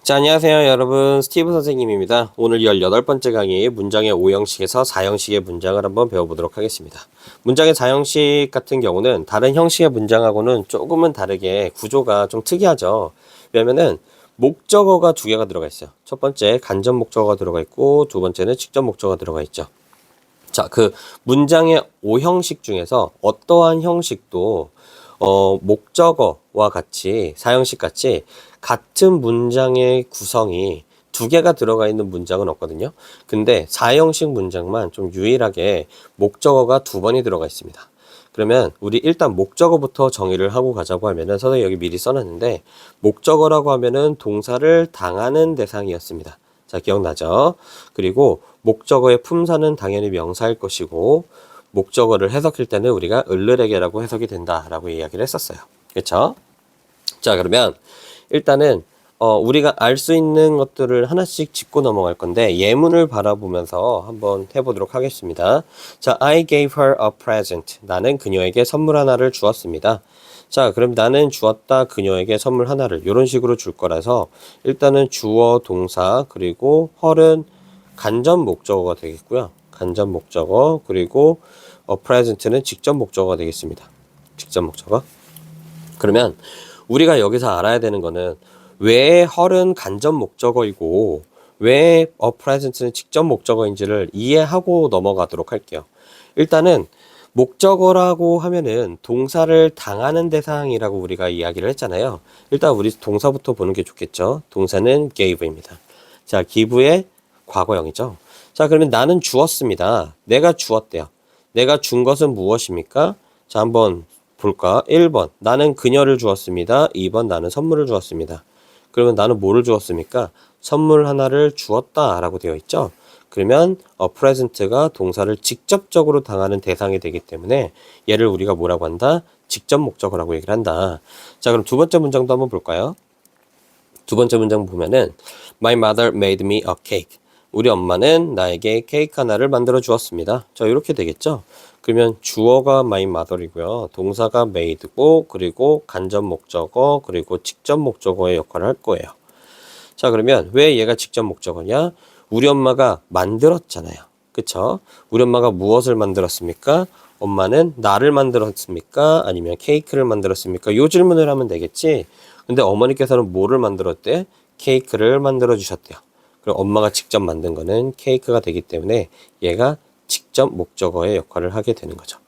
자, 안녕하세요 여러분, 스티브 선생님입니다. 오늘 18번째 강의 문장의 5형식에서 4형식의 문장을 한번 배워보도록 하겠습니다. 문장의 4형식 같은 경우는 다른 형식의 문장하고는 조금은 다르게 구조가 좀 특이하죠. 왜냐면은 목적어가 두 개가 들어가 있어요. 첫 번째 간접 목적어가 들어가 있고 두 번째는 직접 목적어가 들어가 있죠. 자, 그 문장의 5형식 중에서 어떠한 형식도 목적어와 같이, 사형식 같이 같은 문장의 구성이 두 개가 들어가 있는 문장은 없거든요. 근데 사형식 문장만 좀 유일하게 목적어가 두 번이 들어가 있습니다. 그러면 우리 일단 목적어부터 정의를 하고 가자고 하면은, 선생님이 여기 미리 써놨는데, 목적어라고 하면은 동사를 당하는 대상이었습니다. 자, 기억나죠? 그리고 목적어의 품사는 당연히 명사일 것이고, 목적어를 해석할 때는 우리가 을르레게라고 해석이 된다라고 이야기를 했었어요. 그렇죠? 자, 그러면 일단은 우리가 알 수 있는 것들을 하나씩 짚고 넘어갈 건데, 예문을 바라보면서 한번 해보도록 하겠습니다. 자, I gave her a present. 나는 그녀에게 선물 하나를 주었습니다. 자, 그럼 나는 주었다 그녀에게 선물 하나를 이런 식으로 줄 거라서 일단은 주어 동사 그리고 her은 간접 목적어가 되겠고요. 간접 목적어 그리고 present는 직접 목적어가 되겠습니다. 직접 목적어. 그러면 우리가 여기서 알아야 되는 거는 왜 her은 간접 목적어이고 왜 present는 직접 목적어인지를 이해하고 넘어가도록 할게요. 일단은 목적어라고 하면은 동사를 당하는 대상이라고 우리가 이야기를 했잖아요. 일단 우리 동사부터 보는 게 좋겠죠. 동사는 gave입니다. 자, give의 과거형이죠. 자, 그러면 나는 주었습니다. 내가 주었대요. 내가 준 것은 무엇입니까? 자, 한번 볼까? 1번 나는 그녀를 주었습니다. 2번 나는 선물을 주었습니다. 그러면 나는 뭐를 주었습니까? 선물 하나를 주었다 라고 되어 있죠. 그러면 present가 동사를 직접적으로 당하는 대상이 되기 때문에 얘를 우리가 뭐라고 한다? 직접 목적어라고 얘기를 한다. 자, 그럼 두 번째 문장도 한번 볼까요? 두 번째 문장 보면은 My mother made me a cake. 우리 엄마는 나에게 케이크 하나를 만들어 주었습니다. 자, 이렇게 되겠죠? 그러면 주어가 my mother이고요. 동사가 made고 그리고 간접 목적어 그리고 직접 목적어의 역할을 할 거예요. 자, 그러면 왜 얘가 직접 목적어냐? 우리 엄마가 만들었잖아요. 그쵸? 우리 엄마가 무엇을 만들었습니까? 엄마는 나를 만들었습니까? 아니면 케이크를 만들었습니까? 요 질문을 하면 되겠지. 근데 어머니께서는 뭐를 만들었대? 케이크를 만들어 주셨대요. 그럼 엄마가 직접 만든 거는 케이크가 되기 때문에 얘가 직접 목적어의 역할을 하게 되는 거죠.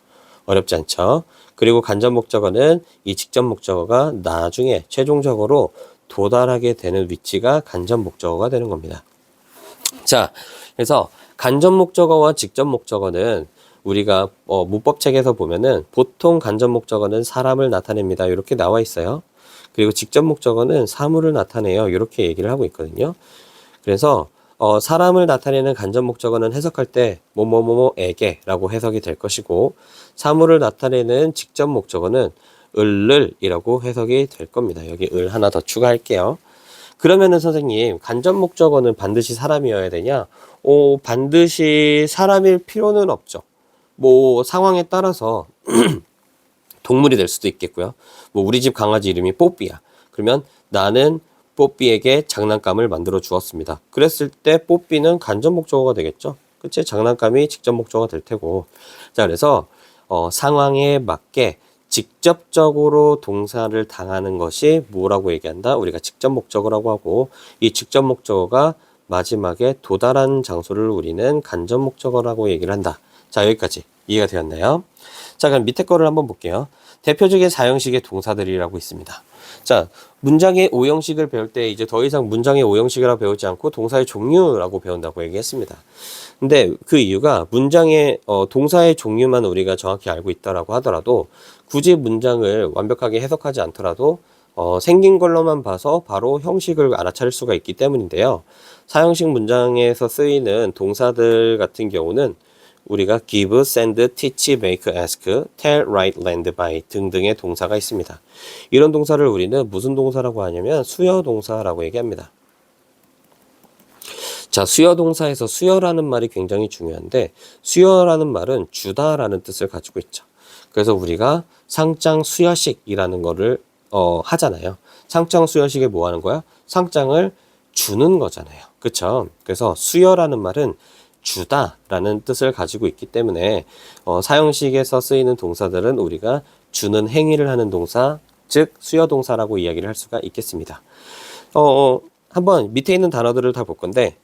어렵지 않죠? 그리고 간접 목적어는 이 직접 목적어가 나중에 최종적으로 도달하게 되는 위치가 간접 목적어가 되는 겁니다. 자, 그래서 간접 목적어와 직접 목적어는 우리가 문법책에서 보면은 보통 간접 목적어는 사람을 나타냅니다. 이렇게 나와 있어요. 그리고 직접 목적어는 사물을 나타내요. 이렇게 얘기를 하고 있거든요. 그래서 사람을 나타내는 간접 목적어는 해석할 때 뭐뭐뭐뭐에게 라고 해석이 될 것이고, 사물을 나타내는 직접 목적어는 을을이라고 해석이 될 겁니다. 여기 을 하나 더 추가할게요. 그러면은 선생님, 간접 목적어는 반드시 사람이어야 되냐? 반드시 사람일 필요는 없죠. 뭐 상황에 따라서 동물이 될 수도 있겠고요. 뭐 우리 집 강아지 이름이 뽀삐야. 그러면 나는 뽀삐에게 장난감을 만들어 주었습니다. 그랬을 때 뽀삐는 간접 목적어가 되겠죠. 그치? 장난감이 직접 목적어가 될 테고. 자, 그래서 상황에 맞게 직접적으로 동사를 당하는 것이 뭐라고 얘기한다? 우리가 직접 목적어라고 하고, 이 직접 목적어가 마지막에 도달한 장소를 우리는 간접 목적어라고 얘기를 한다. 자, 여기까지 이해가 되었나요? 자, 그럼 밑에 거를 한번 볼게요. 대표적인 4형식의 동사들이라고 있습니다. 자, 문장의 5형식을 배울 때 이제 더 이상 문장의 5형식이라고 배우지 않고 동사의 종류라고 배운다고 얘기했습니다. 근데 그 이유가 문장의 동사의 종류만 우리가 정확히 알고 있다라고 하더라도 굳이 문장을 완벽하게 해석하지 않더라도 생긴 걸로만 봐서 바로 형식을 알아차릴 수가 있기 때문인데요. 4형식 문장에서 쓰이는 동사들 같은 경우는 우리가 give, send, teach, make, ask, tell, write, lend, buy 등등의 동사가 있습니다. 이런 동사를 우리는 무슨 동사라고 하냐면 수요 동사라고 얘기합니다. 자, 수요 동사에서 수요라는 말이 굉장히 중요한데, 수요라는 말은 주다라는 뜻을 가지고 있죠. 그래서 우리가 상장 수여식이라는 거를 하잖아요. 상장 수여식에 뭐 하는 거야? 상장을 주는 거잖아요. 그쵸? 그래서 수여라는 말은 주다라는 뜻을 가지고 있기 때문에 사형식에서 쓰이는 동사들은 우리가 주는 행위를 하는 동사, 즉 수여 동사라고 이야기를 할 수가 있겠습니다. 한번 밑에 있는 단어들을 다 볼 건데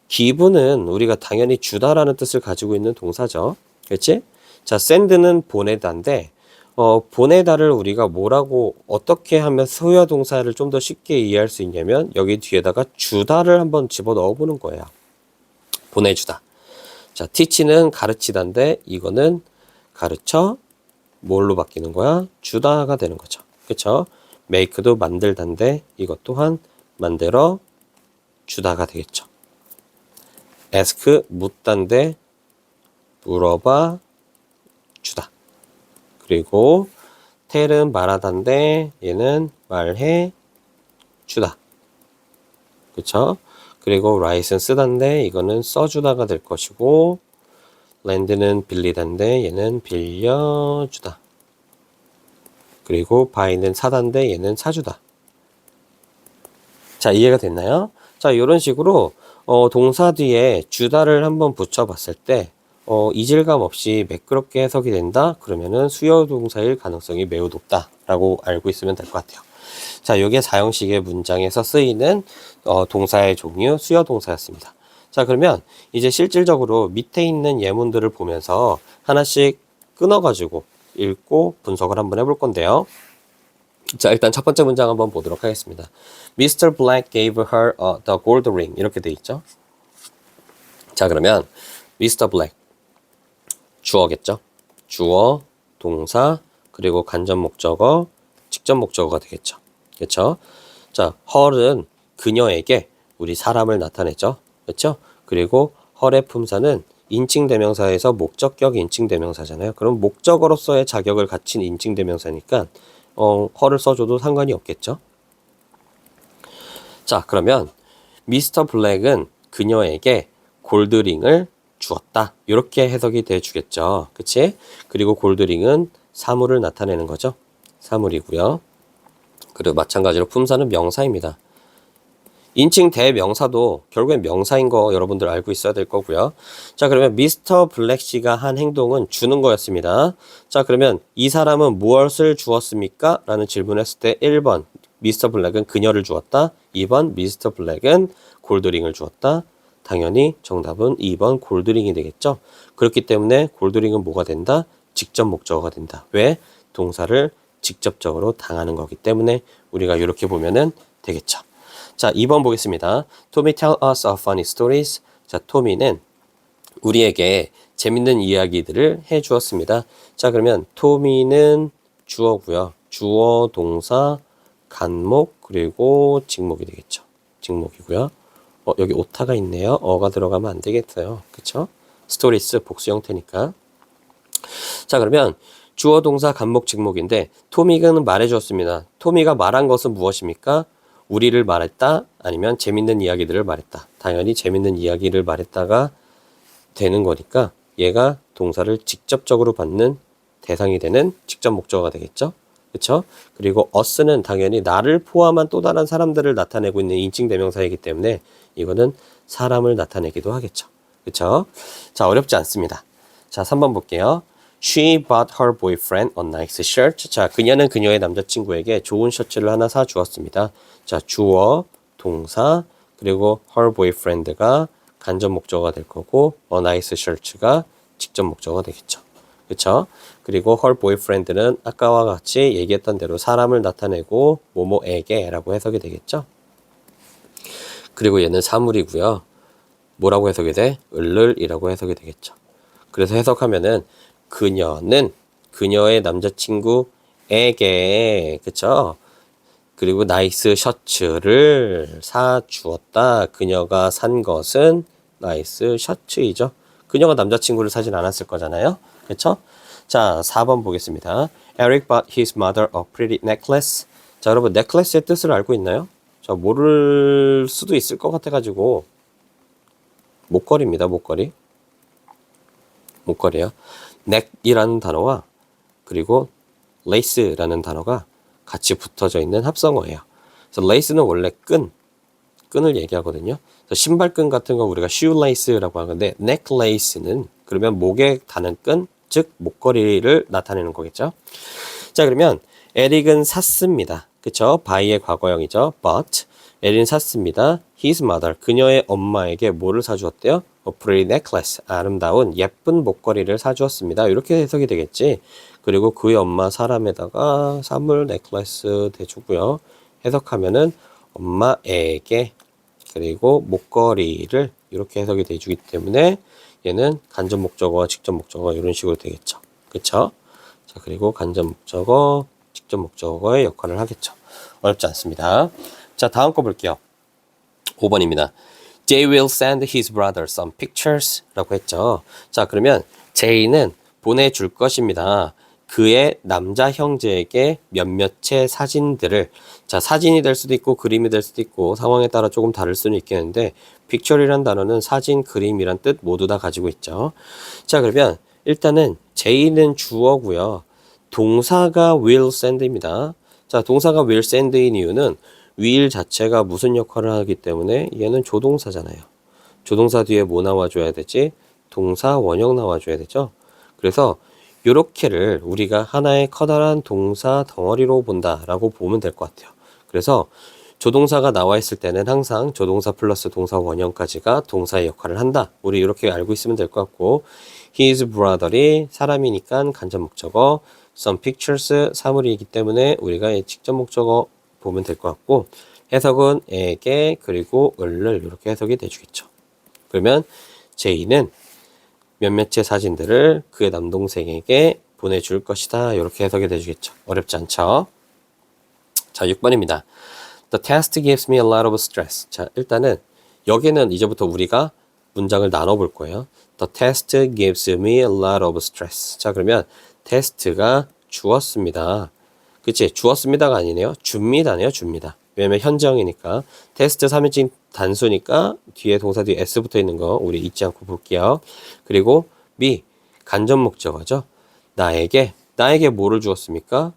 give는 우리가 당연히 주다라는 뜻을 가지고 있는 동사죠. 그렇지? 자, send는 보내다인데 보내다를 우리가 뭐라고 어떻게 하면 수여 동사를 좀 더 쉽게 이해할 수 있냐면 여기 뒤에다가 주다를 한번 집어넣어 보는 거예요. 보내주다. 자, teach는 가르치다인데 이거는 가르쳐 뭘로 바뀌는 거야? 주다가 되는 거죠. 그렇죠? make도 만들다인데 이것 또한 만들어 주다가 되겠죠. ask 묻다인데 물어봐 주다. 그리고 tell은 말하다인데 얘는 말해 주다. 그쵸? 그리고 write는 쓰다인데 이거는 써주다가 될 것이고 lend는 빌리다인데 얘는 빌려주다. 그리고 buy는 사다인데 얘는 사주다. 자, 이해가 됐나요? 자, 이런 식으로 동사 뒤에 주다를 한번 붙여봤을 때 이질감 없이 매끄럽게 해석이 된다? 그러면은 수요 동사일 가능성이 매우 높다라고 알고 있으면 될 것 같아요. 자, 이게 사형식의 문장에서 쓰이는 동사의 종류 수요 동사였습니다. 자, 그러면 이제 실질적으로 밑에 있는 예문들을 보면서 하나씩 끊어가지고 읽고 분석을 한번 해볼 건데요. 자, 일단 첫 번째 문장 한번 보도록 하겠습니다. Mr. Black gave her the gold ring. 이렇게 돼 있죠. 자, 그러면 Mr. Black 주어겠죠. 주어, 동사, 그리고 간접 목적어, 직접 목적어가 되겠죠. 그렇죠? 자, her은 그녀에게 우리 사람을 나타냈죠. 그렇죠? 그리고 her의 품사는 인칭대명사에서 목적격 인칭대명사잖아요. 그럼 목적어로서의 자격을 갖춘 인칭대명사니까 her를 써줘도 상관이 없겠죠. 자, 그러면 미스터 블랙은 그녀에게 골드링을 주었다. 이렇게 해석이 돼 주겠죠. 그치? 그리고 골드링은 사물을 나타내는 거죠. 사물이고요. 그리고 마찬가지로 품사는 명사입니다. 인칭 대명사도 결국엔 명사인 거 여러분들 알고 있어야 될 거고요. 자, 그러면 미스터 블랙 씨가 한 행동은 주는 거였습니다. 자, 그러면 이 사람은 무엇을 주었습니까? 라는 질문을 했을 때 1번 미스터 블랙은 그녀를 주었다. 2번 미스터 블랙은 골드링을 주었다. 당연히 정답은 2번 골드링이 되겠죠. 그렇기 때문에 골드링은 뭐가 된다? 직접 목적어가 된다. 왜? 동사를 직접적으로 당하는 거기 때문에 우리가 이렇게 보면은 되겠죠. 자, 2번 보겠습니다. Tommy tell us a funny stories. 자, 토미는 우리에게 재밌는 이야기들을 해 주었습니다. 자, 그러면 토미는 주어고요. 주어, 동사, 간목, 그리고 직목이 되겠죠. 직목이고요. 여기 오타가 있네요. 어가 들어가면 안 되겠어요. 그쵸? 스토리스 복수 형태니까. 자, 그러면 주어, 동사, 간목, 직목인데 토미는 말해 주었습니다. 토미가 말한 것은 무엇입니까? 우리를 말했다? 아니면 재밌는 이야기들을 말했다? 당연히 재밌는 이야기를 말했다가 되는 거니까 얘가 동사를 직접적으로 받는 대상이 되는 직접 목적어가 되겠죠? 그쵸? 그리고 us는 당연히 나를 포함한 또 다른 사람들을 나타내고 있는 인칭 대명사이기 때문에 이거는 사람을 나타내기도 하겠죠. 그쵸? 자, 어렵지 않습니다. 자, 3번 볼게요. She bought her boyfriend a nice shirt. 자, 그녀는 그녀의 남자친구에게 좋은 셔츠를 하나 사주었습니다. 자, 주어, 동사, 그리고 her boyfriend가 간접 목적어가 될 거고 a nice shirt가 직접 목적어가 되겠죠. 그쵸? 그리고 her boyfriend는 아까와 같이 얘기했던 대로 사람을 나타내고 뭐뭐에게 라고 해석이 되겠죠. 그리고 얘는 사물이고요. 뭐라고 해석이 돼? 을을이라고 해석이 되겠죠. 그래서 해석하면은 그녀는 그녀의 남자친구에게, 그쵸? 그리고 나이스 셔츠를 사주었다. 그녀가 산 것은 나이스 셔츠이죠. 그녀가 남자친구를 사진 않았을 거잖아요. 그쵸? 자, 4번 보겠습니다. Eric bought his mother a pretty necklace. 자, 여러분, necklace의 뜻을 알고 있나요? 자, 모를 수도 있을 것 같아가지고 목걸이입니다. 목걸이. 목걸이요. neck이라는 단어와 그리고 lace라는 단어가 같이 붙어져 있는 합성어예요. 그래서 lace는 원래 끈, 끈을 얘기하거든요. 그래서 신발끈 같은 거 우리가 shoelace라고 하는데 necklace는 그러면 목에 다는 끈, 즉 목걸이를 나타내는 거겠죠. 자, 그러면 에릭은 샀습니다. 그쵸? buy의 과거형이죠. bought. 에릭은 샀습니다. his mother, 그녀의 엄마에게 뭐를 사주었대요? A pretty necklace, 아름다운 예쁜 목걸이를 사주었습니다. 이렇게 해석이 되겠지. 그리고 그의 엄마 사람에다가 선물 넥클래스 대주고요. 해석하면은 엄마에게 그리고 목걸이를 이렇게 해석이 돼주기 때문에 얘는 간접 목적어와 직접 목적어 이런 식으로 되겠죠. 그쵸? 자, 그리고 간접 목적어, 직접 목적어의 역할을 하겠죠. 어렵지 않습니다. 자, 다음 거 볼게요. 5번입니다. Jay will send his brother some pictures 라고 했죠. 자, 그러면 Jay는 보내줄 것입니다. 그의 남자 형제에게 몇몇의 사진들을, 자, 사진이 될 수도 있고 그림이 될 수도 있고 상황에 따라 조금 다를 수는 있겠는데 picture이란 단어는 사진, 그림이란 뜻 모두 다 가지고 있죠. 자, 그러면 일단은 J는 주어고요. 동사가 will send입니다. 자, 동사가 will send인 이유는 will 자체가 무슨 역할을 하기 때문에 얘는 조동사잖아요. 조동사 뒤에 뭐 나와줘야 되지? 동사 원형 나와줘야 되죠. 그래서 요렇게를 우리가 하나의 커다란 동사 덩어리로 본다라고 보면 될 것 같아요. 그래서 조동사가 나와 있을 때는 항상 조동사 플러스 동사 원형까지가 동사의 역할을 한다. 우리 이렇게 알고 있으면 될 것 같고, his brother이 사람이니까 간접 목적어, some pictures 사물이기 때문에 우리가 직접 목적어 보면 될 것 같고, 해석은 에게 그리고 을을 이렇게 해석이 돼주겠죠. 그러면 J는 몇몇의 사진들을 그의 남동생에게 보내줄 것이다. 이렇게 해석이 돼주겠죠. 어렵지 않죠? 자, 6번입니다. The test gives me a lot of stress. 자, 일단은 여기는 이제부터 우리가 문장을 나눠볼 거예요. The test gives me a lot of stress. 자, 그러면 테스트가 주었습니다. 그치? 주었습니다가 아니네요. 줍니다네요. 줍니다. 왜냐면 현재형이니까. 테스트 3인칭 단수니까 뒤에 동사 뒤에 s 붙어 있는 거 우리 잊지 않고 볼게요. 그리고 me, 간접 목적어죠. 나에게 뭐를 주었습니까?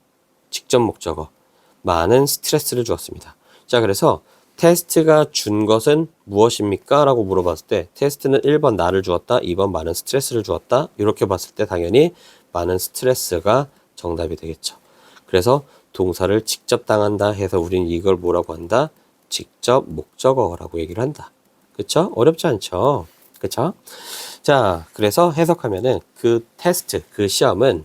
직접 목적어. 많은 스트레스를 주었습니다. 자, 그래서 테스트가 준 것은 무엇입니까? 라고 물어봤을 때 테스트는 1번 나를 주었다, 2번 많은 스트레스를 주었다. 이렇게 봤을 때 당연히 많은 스트레스가 정답이 되겠죠. 그래서 동사를 직접 당한다 해서 우리는 이걸 뭐라고 한다? 직접 목적어라고 얘기를 한다. 그쵸? 어렵지 않죠? 그쵸? 자, 그래서 해석하면은 그 테스트, 그 시험은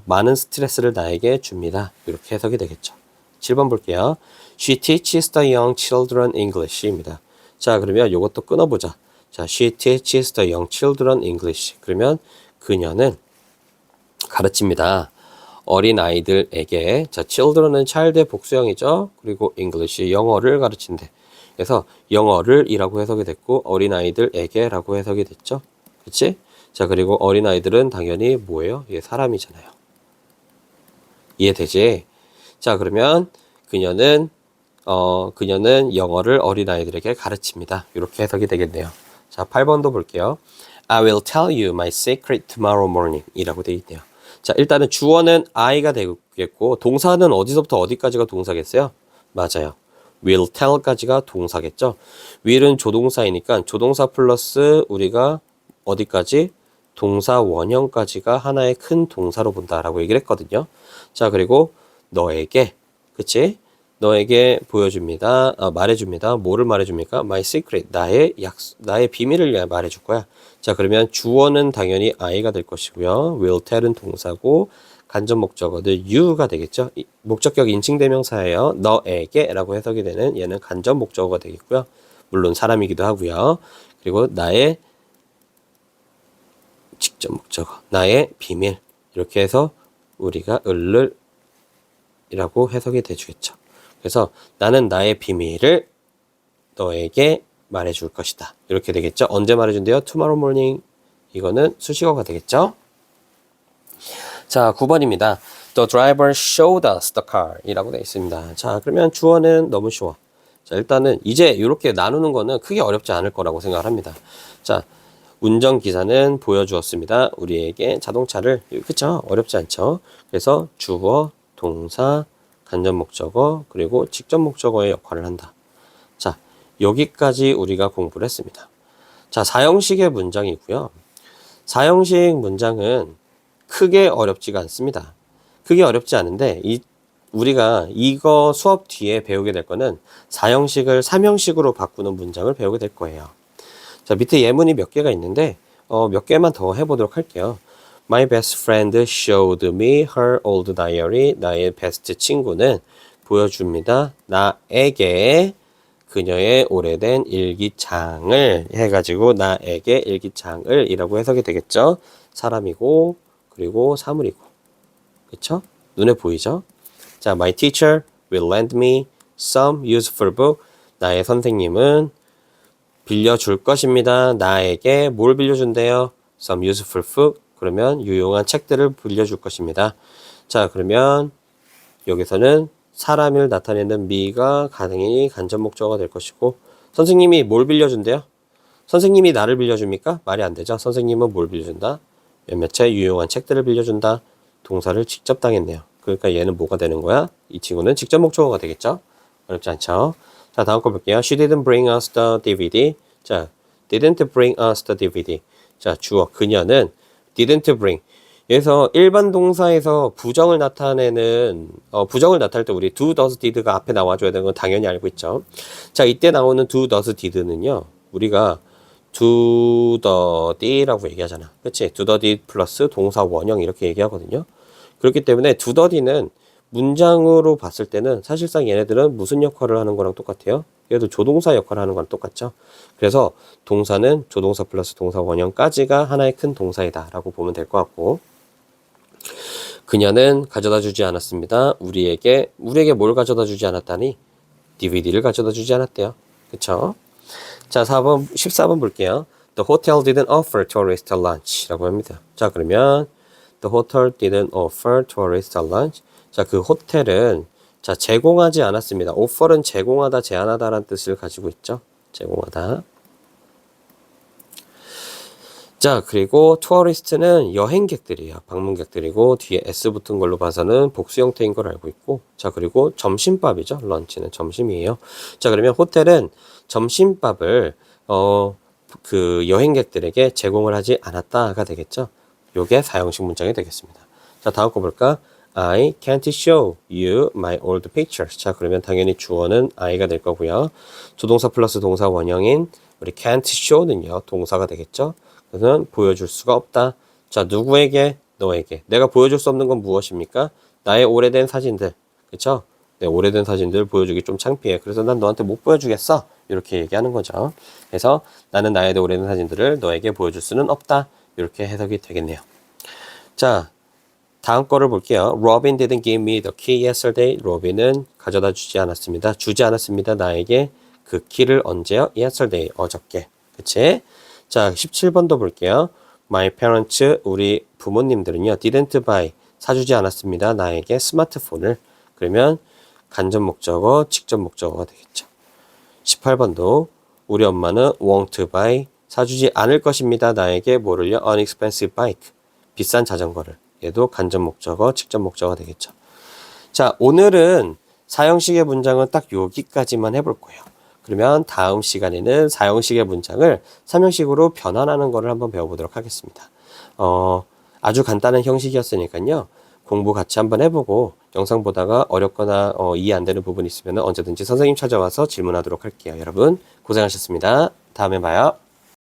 많은 스트레스를 나에게 줍니다. 이렇게 해석이 되겠죠. 7번 볼게요. She teaches the young children English입니다. 자, 그러면 이것도 끊어보자. 자, she teaches the young children English. 그러면 그녀는 가르칩니다. 어린 아이들에게. 자, children은 child의 복수형이죠. 그리고 English, 영어를 가르친대. 그래서 영어를 이라고 해석이 됐고 어린 아이들에게 라고 해석이 됐죠. 그치? 자, 그리고 어린 아이들은 당연히 뭐예요? 얘 사람이잖아요. 이해되지? 자, 그러면 그녀는 영어를 어린 아이들에게 가르칩니다. 이렇게 해석이 되겠네요. 자, 8번도 볼게요. I will tell you my secret tomorrow morning 이라고 되어 있네요. 자, 일단은 주어는 I가 되겠고 동사는 어디서부터 어디까지가 동사겠어요? 맞아요. will tell까지가 동사겠죠. will은 조동사이니까 조동사 플러스 우리가 어디까지? 동사 원형까지가 하나의 큰 동사로 본다라고 얘기를 했거든요. 자, 그리고 너에게, 그치? 너에게 보여줍니다. 말해줍니다. 뭐를 말해줍니까? My secret. 나의 비밀을 말해줄 거야. 자, 그러면 주어는 당연히 I가 될 것이고요. will tell은 동사고, 간접 목적어들 you가 되겠죠. 목적격 인칭대명사예요. 너에게 라고 해석이 되는 얘는 간접 목적어가 되겠고요. 물론 사람이기도 하고요. 그리고 나의 직접 목적어, 나의 비밀. 이렇게 해서 우리가 을을 이라고 해석이 되주겠죠. 그래서 나는 나의 비밀을 너에게 말해줄 것이다. 이렇게 되겠죠. 언제 말해준대요? Tomorrow morning. 이거는 수식어가 되겠죠. 자, 9번입니다. The driver showed us the car 이라고 되어 있습니다. 자, 그러면 주어는 너무 쉬워. 자, 일단은 이제 이렇게 나누는 거는 크게 어렵지 않을 거라고 생각을 합니다. 자, 운전기사는 보여주었습니다. 우리에게 자동차를. 그쵸? 어렵지 않죠? 그래서 주어, 동사, 간접 목적어, 그리고 직접 목적어의 역할을 한다. 자, 여기까지 우리가 공부를 했습니다. 자, 4형식의 문장이고요. 4형식 문장은 크게 어렵지가 않습니다. 크게 어렵지 않은데 우리가 이거 수업 뒤에 배우게 될 거는 4형식을 3형식으로 바꾸는 문장을 배우게 될 거예요. 자, 밑에 예문이 몇 개가 있는데 몇 개만 더 해보도록 할게요. My best friend showed me her old diary. 나의 베스트 친구는 보여줍니다. 나에게 그녀의 오래된 일기장을 해가지고 나에게 일기장을 이라고 해석이 되겠죠. 사람이고 그리고 사물이고, 그쵸? 눈에 보이죠? 자, my teacher will lend me some useful book. 나의 선생님은 빌려줄 것입니다. 나에게 뭘 빌려준대요? Some useful book. 그러면 유용한 책들을 빌려줄 것입니다. 자, 그러면 여기서는 사람을 나타내는 me가 가능히 간접 목적어가 될 것이고, 선생님이 뭘 빌려준대요? 선생님이 나를 빌려줍니까? 말이 안 되죠. 선생님은 뭘 빌려준다? 몇몇 책 유용한 책들을 빌려준다. 동사를 직접 당했네요. 그러니까 얘는 뭐가 되는 거야? 이 친구는 직접 목적어가 되겠죠? 어렵지 않죠? 자, 다음 거 볼게요. She didn't bring us the DVD. 자, didn't bring us the DVD. 자, 주어. 그녀는 didn't bring. 여기서 일반 동사에서 부정을 나타내는, 부정을 나타낼 때 우리 do, does, did가 앞에 나와줘야 되는 건 당연히 알고 있죠. 자, 이때 나오는 do, does, did는요, 우리가 do the did라고 얘기하잖아. 그치? do the did 플러스 동사 원형 이렇게 얘기하거든요. 그렇기 때문에 do the did는 문장으로 봤을 때는 사실상 얘네들은 무슨 역할을 하는 거랑 똑같아요? 얘도 조동사 역할을 하는 거랑 똑같죠. 그래서 동사는 조동사 플러스 동사 원형까지가 하나의 큰 동사이다 라고 보면 될 것 같고, 그녀는 가져다 주지 않았습니다. 우리에게 뭘 가져다 주지 않았다니? DVD를 가져다 주지 않았대요. 그쵸? 자, 14번 볼게요. The hotel didn't offer tourist lunch 라고 합니다. 자, 그러면 The hotel didn't offer tourist lunch. 자, 그 호텔은 자, 제공하지 않았습니다. offer은 제공하다, 제안하다라는 뜻을 가지고 있죠. 제공하다. 자, 그리고 투어리스트는 여행객들이에요. 방문객들이고 뒤에 S 붙은 걸로 봐서는 복수 형태인 걸 알고 있고, 자, 그리고 점심밥이죠. 런치는 점심이에요. 자, 그러면 호텔은 점심밥을 그 여행객들에게 제공을 하지 않았다가 되겠죠. 요게 4형식 문장이 되겠습니다. 자, 다음 거 볼까? I can't show you my old pictures. 자, 그러면 당연히 주어는 I가 될 거고요. 조동사 플러스 동사 원형인 우리 can't show는요, 동사가 되겠죠. 그래서 보여줄 수가 없다. 자, 누구에게? 너에게. 내가 보여줄 수 없는 건 무엇입니까? 나의 오래된 사진들. 그쵸? 내 오래된 사진들 보여주기 좀 창피해. 그래서 난 너한테 못 보여주겠어. 이렇게 얘기하는 거죠. 그래서 나는 나의 오래된 사진들을 너에게 보여줄 수는 없다. 이렇게 해석이 되겠네요. 자, 다음 거를 볼게요. Robin didn't give me the key yesterday. 로빈은 가져다 주지 않았습니다. 주지 않았습니다. 나에게 그 키를 언제요? Yesterday. 어저께. 그치? 자, 17번도 볼게요. My parents, 우리 부모님들은요, didn't buy, 사주지 않았습니다. 나에게 스마트폰을. 그러면 간접 목적어, 직접 목적어가 되겠죠. 18번도 우리 엄마는 won't buy, 사주지 않을 것입니다. 나에게 뭐를요? unexpensive bike, 비싼 자전거를. 얘도 간접 목적어, 직접 목적어가 되겠죠. 자, 오늘은 4형식의 문장은 딱 여기까지만 해볼 거예요. 그러면 다음 시간에는 4형식의 문장을 3형식으로 변환하는 것을 한번 배워보도록 하겠습니다. 아주 간단한 형식이었으니까요. 공부 같이 한번 해보고 영상 보다가 어렵거나 이해 안 되는 부분이 있으면 언제든지 선생님 찾아와서 질문하도록 할게요. 여러분 고생하셨습니다. 다음에 봐요.